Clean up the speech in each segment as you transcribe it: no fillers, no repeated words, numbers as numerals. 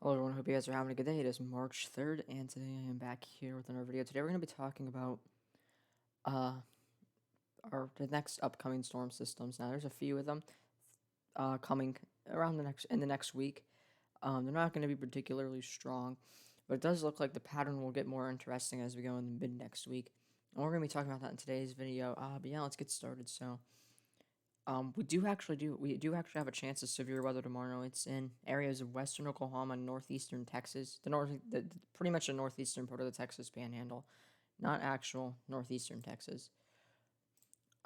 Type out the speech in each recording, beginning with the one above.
Hello everyone, hope you guys are having a good day. It is March 3rd, and today I am back here with another video. Today we're going to be talking about uh, the next upcoming storm systems. Now there's a few of them coming around in the next week. They're not going to be particularly strong, but it does look like the pattern will get more interesting as we go in the mid next week. And we're going to be talking about that in today's video. But yeah, let's get started. So we do actually have a chance of severe weather tomorrow. It's in areas of western Oklahoma and northeastern Texas. Pretty much the northeastern part of the Texas Panhandle, not actual northeastern Texas.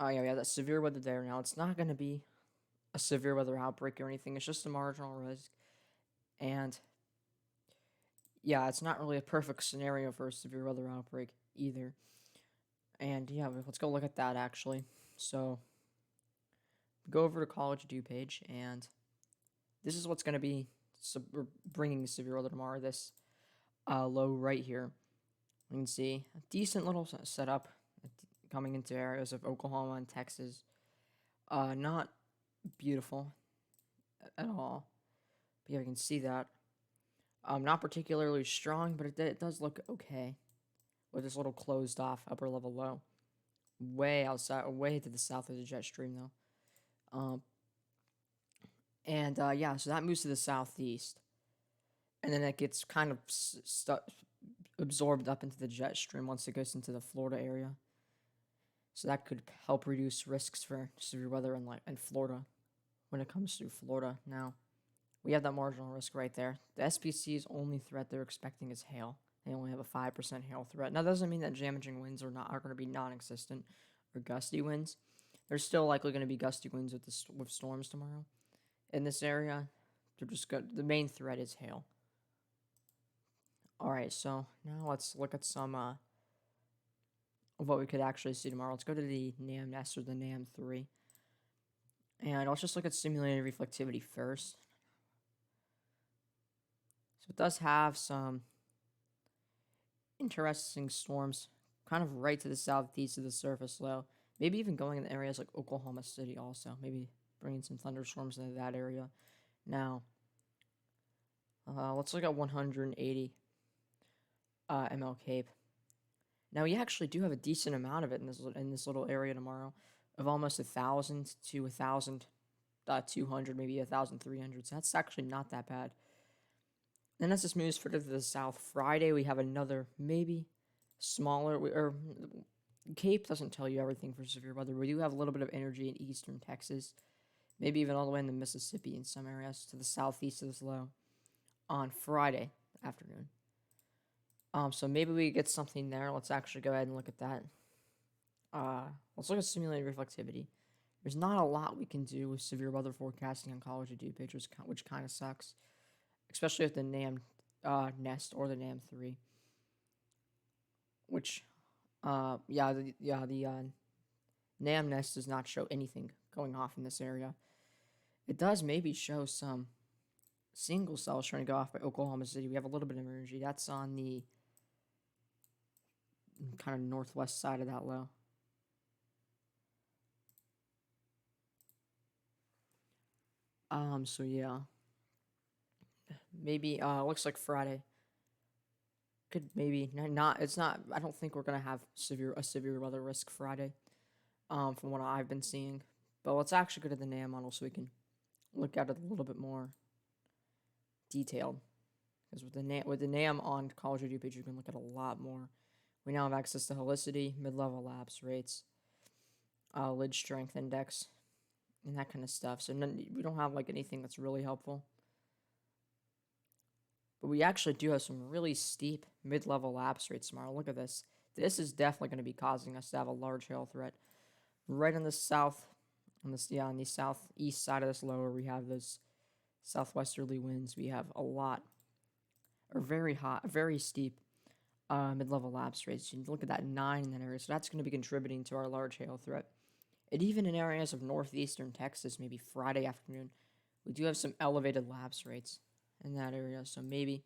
Yeah, we have that severe weather there. Now it's not going to be a severe weather outbreak or anything. It's just a marginal risk, and yeah, it's not really a perfect scenario for a severe weather outbreak either. And yeah, let's go look at that actually. So go over to College Due page, and this is what's going to be bringing severe weather tomorrow. This low right here, you can see a decent little setup coming into areas of Oklahoma and Texas. Not beautiful at all, but yeah, you can see that. Not particularly strong, but it does look okay with this little closed off upper level low, way outside, way to the south of the jet stream though. Yeah, so that moves to the southeast, and then it gets kind of absorbed up into the jet stream once it goes into the Florida area. So that could help reduce risks for severe weather in Florida when it comes through Florida. Now, we have that marginal risk right there. The SPC's only threat they're expecting is hail. They only have a 5% hail threat. Now, that doesn't mean that damaging winds are going to be non-existent or gusty winds. There's still likely going to be gusty winds with storms tomorrow. In this area, they're just good. The main threat is hail. All right, so now let's look at some of what we could actually see tomorrow. Let's go to the NAM nest or the NAM 3. And let's just look at simulated reflectivity first. So it does have some interesting storms kind of right to the southeast of the surface low. Maybe even going in areas like Oklahoma City also. Maybe bringing some thunderstorms into that area. Now, let's look at 180 ML Cape. Now, we actually do have a decent amount of it in this little area tomorrow, of almost 1,000 to 1,200, maybe 1,300. So that's actually not that bad. Then as this moves further to the south, Friday we have another maybe smaller. Cape doesn't tell you everything for severe weather. We do have a little bit of energy in eastern Texas, maybe even all the way in the Mississippi in some areas to the southeast of this low on Friday afternoon. So maybe we get something there. Let's actually go ahead and look at that. Let's look at simulated reflectivity. There's not a lot we can do with severe weather forecasting on College Due page, which kind of sucks, especially with the NAM nest or the NAM 3. Which, the NAM nest does not show anything going off in this area. It does maybe show some single cells trying to go off by Oklahoma City. We have a little bit of energy. That's on the kind of northwest side of that low. So yeah. Maybe looks like Friday. Could maybe not it's not I don't think we're gonna have a severe weather risk Friday. From what I've been seeing. But let's actually go to the NAM model so we can look at it a little bit more detailed. Because with the NAM on College Due page, you can look at a lot more. We now have access to helicity, mid-level lapse rates, lid strength index, and that kind of stuff. So we don't have like anything that's really helpful. But we actually do have some really steep mid-level lapse rates tomorrow. Look at this. This is definitely going to be causing us to have a large hail threat. Right on the south, on the southeast side of this lower, we have those southwesterly winds. We have a lot, or very hot, very steep mid-level lapse rates. You can look at that 9 in that area. So that's going to be contributing to our large hail threat. And even in areas of northeastern Texas, maybe Friday afternoon, we do have some elevated lapse rates in that area. So maybe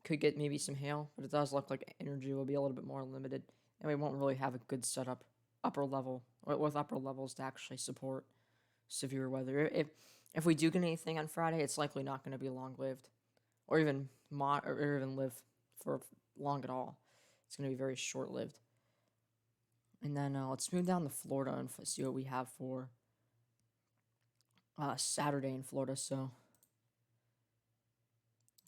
could get maybe some hail, but it does look like energy will be a little bit more limited, and we won't really have a good setup upper levels to actually support severe weather. If we do get anything on Friday, it's likely not going to be long-lived. or even or even live for long at all. It's going to be very short-lived. And then let's move down to Florida and see what we have for Saturday in Florida. So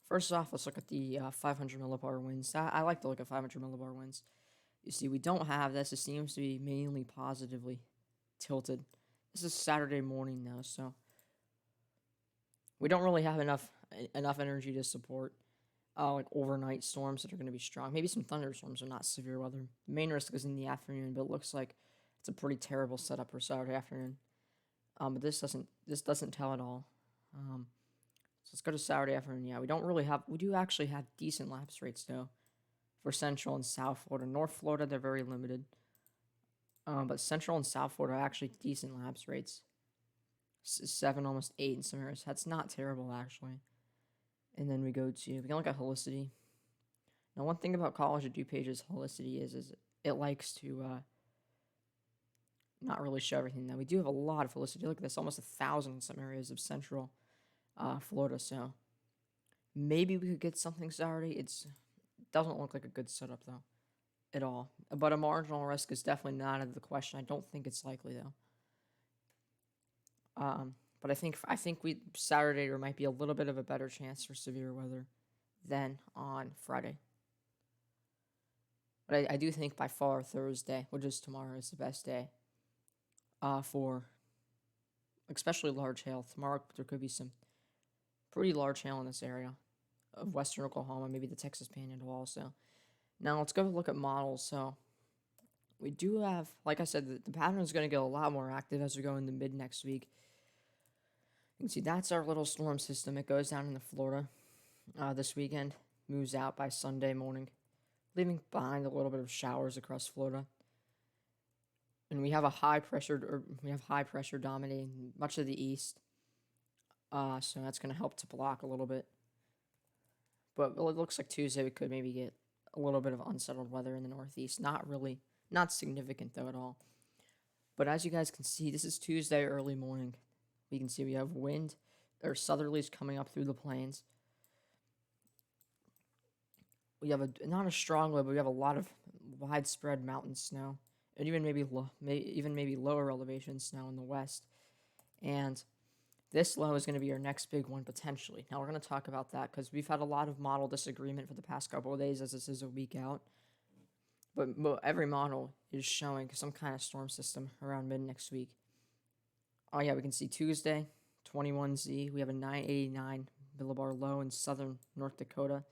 first off, let's look at the 500 millibar winds. I like to look at 500 millibar winds. You see, we don't have this. It seems to be mainly positively tilted. This is Saturday morning though, so we don't really have enough energy to support like overnight storms that are going to be strong. Maybe some thunderstorms are not severe weather. The main risk is in the afternoon, but it looks like it's a pretty terrible setup for Saturday afternoon. But this doesn't tell at all. So let's go to Saturday afternoon. Yeah, we do actually have decent lapse rates though for Central and South Florida. North Florida, they're very limited. But Central and South Florida are actually decent lapse rates. 7, almost 8 in some areas. That's not terrible we can look at Helicity. Now, one thing about College of DuPage's Helicity is it likes to not really show everything. Now, we do have a lot of Helicity. Look at this, almost 1,000 in some areas of Central Florida. So maybe we could get something Saturday. It doesn't look like a good setup though, at all. But a marginal risk is definitely not out of the question. I don't think it's likely though. But I think Saturday there might be a little bit of a better chance for severe weather than on Friday. But I do think by far Thursday, which is tomorrow, is the best day for especially large hail. Tomorrow there could be some pretty large hail in this area of western Oklahoma, maybe the Texas Panhandle also. Now let's go look at models. So we do have, like I said, the pattern is going to get a lot more active as we go into mid next week. You can see that's our little storm system. It goes down into Florida this weekend, moves out by Sunday morning, leaving behind a little bit of showers across Florida. And we have high pressure dominating much of the east. So that's going to help to block a little bit. But it looks like Tuesday we could maybe get a little bit of unsettled weather in the northeast. Not significant though at all. But as you guys can see, this is Tuesday early morning. We can see we have wind or southerlies coming up through the plains. We have not a strong wind, but we have a lot of widespread mountain snow, and even maybe lower elevation snow in the west. And this low is going to be our next big one potentially. Now we're going to talk about that because we've had a lot of model disagreement for the past couple of days as this is a week out. But every model is showing some kind of storm system around mid next week. Oh yeah, we can see Tuesday, 21Z. We have a 989 millibar low in southern North Dakota.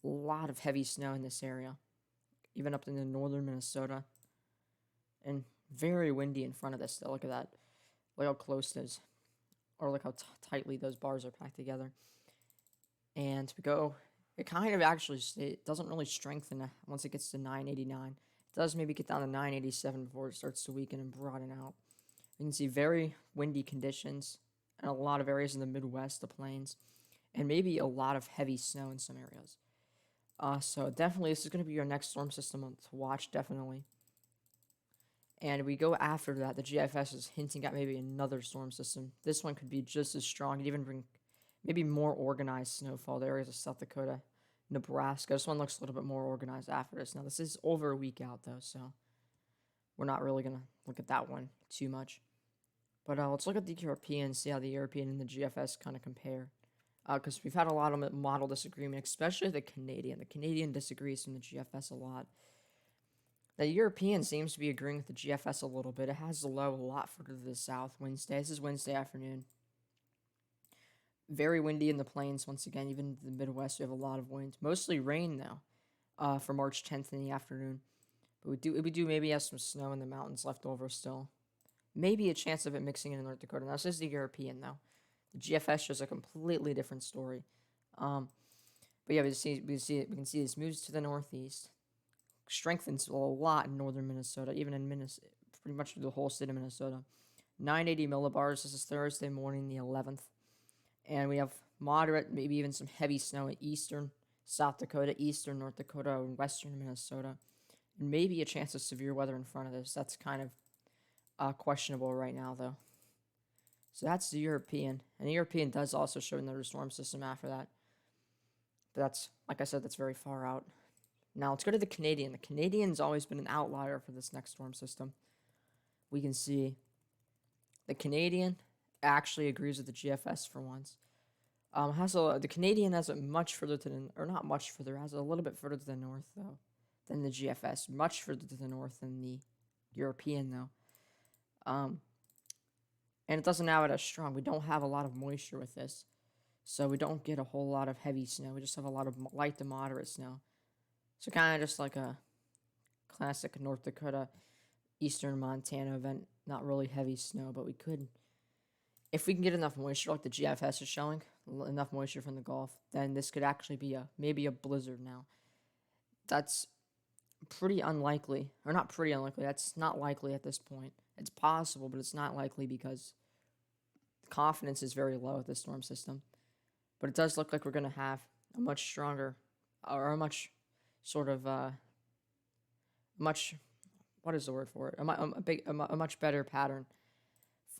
A lot of heavy snow in this area, even up into northern Minnesota. And very windy in front of this. Look at that. Look how close it is. Or look how tightly those bars are packed together. And it kind of actually, it doesn't really strengthen once it gets to 989. It does maybe get down to 987 before it starts to weaken and broaden out. You can see very windy conditions in a lot of areas in the Midwest, the plains, and maybe a lot of heavy snow in some areas. So definitely, this is going to be your next storm system to watch, definitely. And we go after that. The GIFS is hinting at maybe another storm system. This one could be just as strong. It'd even bring maybe more organized snowfall to areas of South Dakota, Nebraska. This one looks a little bit more organized after this. Now, this is over a week out, though, so we're not really going to look at that one too much. But let's look at the European, see how the European and the GFS kind of compare. Because we've had a lot of model disagreement, especially the Canadian. The Canadian disagrees from the GFS a lot. The European seems to be agreeing with the GFS a little bit. It has the low a lot further to the south Wednesday. This is Wednesday afternoon. Very windy in the plains once again. Even in the Midwest, we have a lot of wind. Mostly rain, though, for March 10th in the afternoon. But we do maybe have some snow in the mountains left over still. Maybe a chance of it mixing in North Dakota. Now, this is the European, though. The GFS shows a completely different story. But yeah, we can see this moves to the northeast. Strengthens a lot in northern Minnesota, even in Minnesota, pretty much the whole state of Minnesota. 980 millibars. This is Thursday morning, the 11th. And we have moderate, maybe even some heavy snow in eastern South Dakota, eastern North Dakota, and western Minnesota. And maybe a chance of severe weather in front of this. That's kind of questionable right now, though. So that's the European. And the European does also show another storm system after that. But that's, like I said, that's very far out. Now let's go to the Canadian. The Canadian's always been an outlier for this next storm system. We can see the Canadian actually agrees with the GFS for once. The Canadian has it much further to the, or not much further, has it a little bit further to the north though than the GFS. Much further to the north than the European though. And it doesn't have it as strong. We don't have a lot of moisture with this, so we don't get a whole lot of heavy snow. We just have a lot of light to moderate snow. So kind of just like a classic North Dakota, Eastern Montana event. Not really heavy snow, but we could, if we can get enough moisture, like the GFS is showing, enough moisture from the Gulf, then this could actually be maybe a blizzard now. That's pretty unlikely, or not pretty unlikely. That's not likely at this point. It's possible, but it's not likely because the confidence is very low with this storm system. But it does look like we're going to have a much stronger, or a much sort of, much, what is the word for it? A much better pattern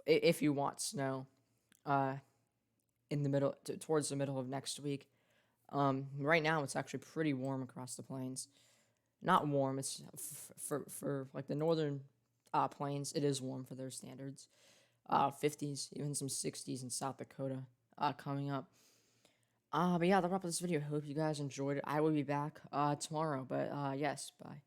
if you want snow in the middle, towards the middle of next week. Right now, it's actually pretty warm across the plains. Not warm, it's for like the northern plains, it is warm for their standards. 50s, even some 60s in South Dakota coming up. But yeah, that'll wrap up this video. Hope you guys enjoyed it. I will be back tomorrow, but yes, bye.